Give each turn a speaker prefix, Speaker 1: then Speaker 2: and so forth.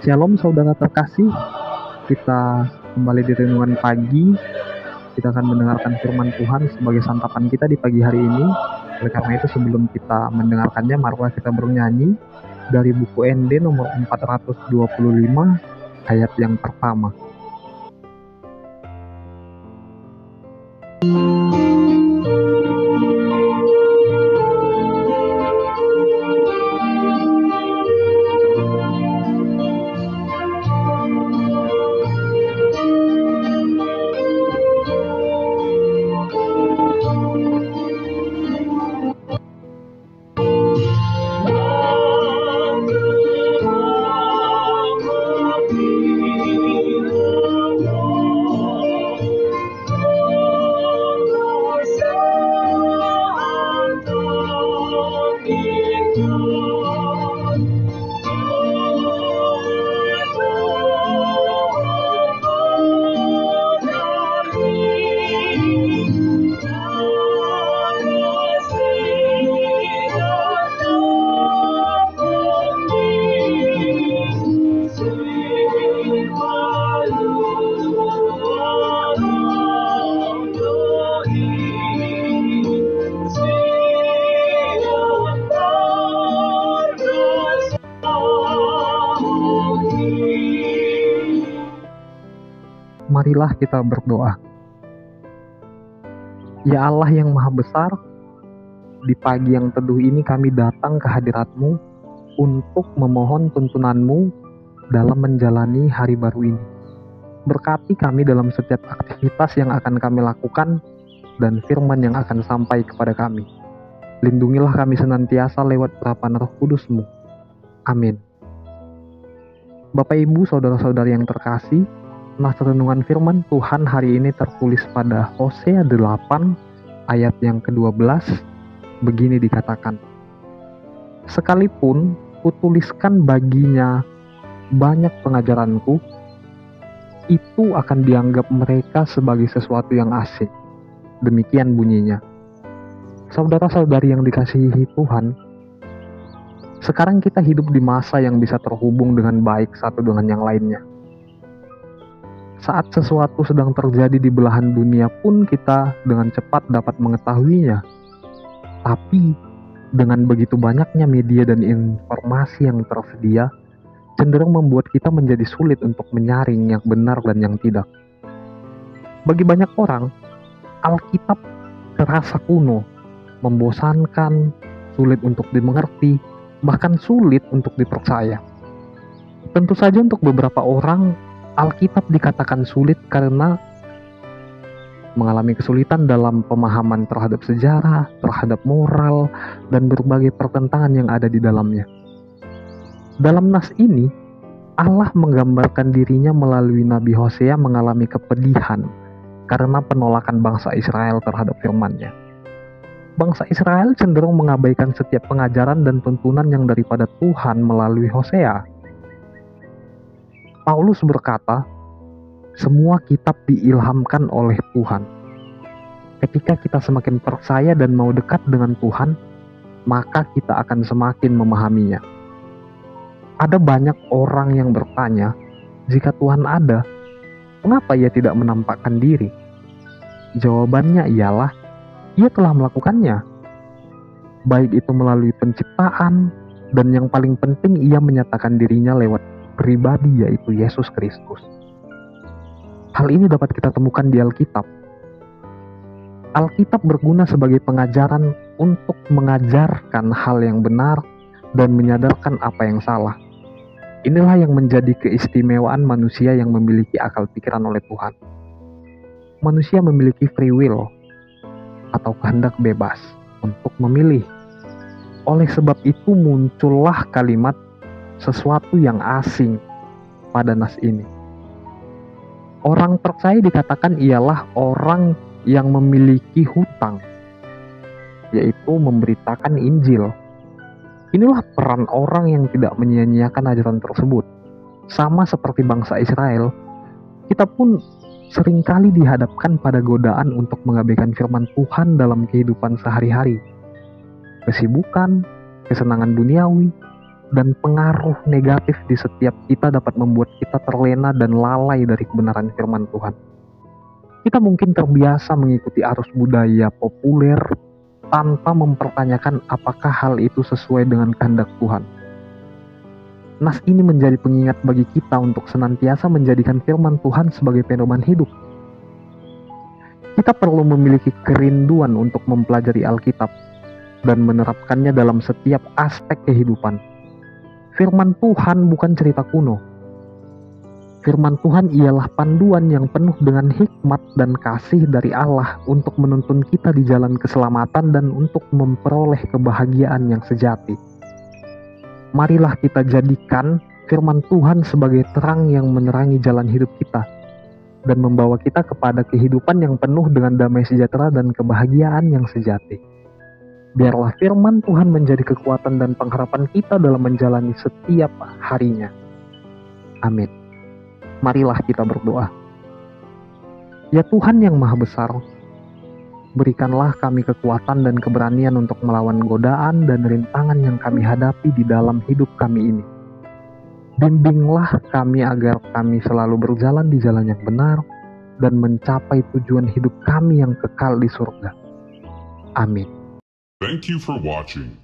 Speaker 1: Shalom saudara terkasih, kita kembali di renungan pagi. Kita akan mendengarkan firman Tuhan sebagai santapan kita di pagi hari ini. Oleh karena itu sebelum kita mendengarkannya, marilah kita bernyanyi dari buku ND nomor 425 ayat yang pertama. Marilah kita berdoa. Ya Allah yang Maha Besar, di pagi yang teduh ini kami datang ke hadirat-Mu untuk memohon tuntunan-Mu dalam menjalani hari baru ini. Berkati kami dalam setiap aktivitas yang akan kami lakukan dan firman yang akan sampai kepada kami. Lindungilah kami senantiasa lewat urapan Roh Kudus-Mu. Amin. Bapak Ibu, saudara-saudari yang terkasih, nas renungan firman Tuhan hari ini tertulis pada Hosea 8 ayat yang ke-12. Begini dikatakan, "Sekalipun kutuliskan baginya banyak pengajaranku, itu akan dianggap mereka sebagai sesuatu yang asing." Demikian bunyinya. Saudara-saudari yang dikasihi Tuhan, sekarang kita hidup di masa yang bisa terhubung dengan baik satu dengan yang lainnya. Saat sesuatu sedang terjadi di belahan dunia pun kita dengan cepat dapat mengetahuinya. Tapi dengan begitu banyaknya media dan informasi yang tersedia, cenderung membuat kita menjadi sulit untuk menyaring yang benar dan yang tidak. Bagi banyak orang, Alkitab terasa kuno, membosankan, sulit untuk dimengerti, bahkan sulit untuk dipercaya. Tentu saja untuk beberapa orang, Alkitab dikatakan sulit karena mengalami kesulitan dalam pemahaman terhadap sejarah, terhadap moral, dan berbagai pertentangan yang ada di dalamnya. Dalam nas ini, Allah menggambarkan dirinya melalui Nabi Hosea mengalami kepedihan karena penolakan bangsa Israel terhadap firman-Nya. Bangsa Israel cenderung mengabaikan setiap pengajaran dan tuntunan yang daripada Tuhan melalui Hosea. Paulus berkata, semua kitab diilhamkan oleh Tuhan. Ketika kita semakin percaya dan mau dekat dengan Tuhan, maka kita akan semakin memahaminya. Ada banyak orang yang bertanya, jika Tuhan ada, mengapa Ia tidak menampakkan diri? Jawabannya ialah, Ia telah melakukannya. Baik itu melalui penciptaan, dan yang paling penting Ia menyatakan dirinya lewat pribadi, yaitu Yesus Kristus. Hal ini dapat kita temukan di Alkitab. Alkitab berguna sebagai pengajaran untuk mengajarkan hal yang benar dan menyadarkan apa yang salah. Inilah yang menjadi keistimewaan manusia yang memiliki akal pikiran oleh Tuhan. Manusia memiliki free will atau kehendak bebas untuk memilih. Oleh sebab itu muncullah kalimat sesuatu yang asing pada nas ini. Orang percaya dikatakan ialah orang yang memiliki hutang, yaitu memberitakan Injil. Inilah peran orang yang tidak menyia-nyiakan ajaran tersebut. Sama seperti bangsa Israel, kita pun seringkali dihadapkan pada godaan untuk mengabaikan firman Tuhan dalam kehidupan sehari-hari. Kesibukan, kesenangan duniawi, dan pengaruh negatif di setiap kita dapat membuat kita terlena dan lalai dari kebenaran firman Tuhan. Kita mungkin terbiasa mengikuti arus budaya populer tanpa mempertanyakan apakah hal itu sesuai dengan kehendak Tuhan. Nas ini menjadi pengingat bagi kita untuk senantiasa menjadikan firman Tuhan sebagai pedoman hidup. Kita perlu memiliki kerinduan untuk mempelajari Alkitab dan menerapkannya dalam setiap aspek kehidupan. Firman Tuhan bukan cerita kuno. Firman Tuhan ialah panduan yang penuh dengan hikmat dan kasih dari Allah untuk menuntun kita di jalan keselamatan dan untuk memperoleh kebahagiaan yang sejati. Marilah kita jadikan firman Tuhan sebagai terang yang menerangi jalan hidup kita dan membawa kita kepada kehidupan yang penuh dengan damai sejahtera dan kebahagiaan yang sejati. Biarlah firman Tuhan menjadi kekuatan dan pengharapan kita dalam menjalani setiap harinya. Amin. Marilah kita berdoa. Ya Tuhan yang Maha Besar, berikanlah kami kekuatan dan keberanian untuk melawan godaan dan rintangan yang kami hadapi di dalam hidup kami ini. Bimbinglah kami agar kami selalu berjalan di jalan yang benar dan mencapai tujuan hidup kami yang kekal di surga. Amin.
Speaker 2: Thank you for watching.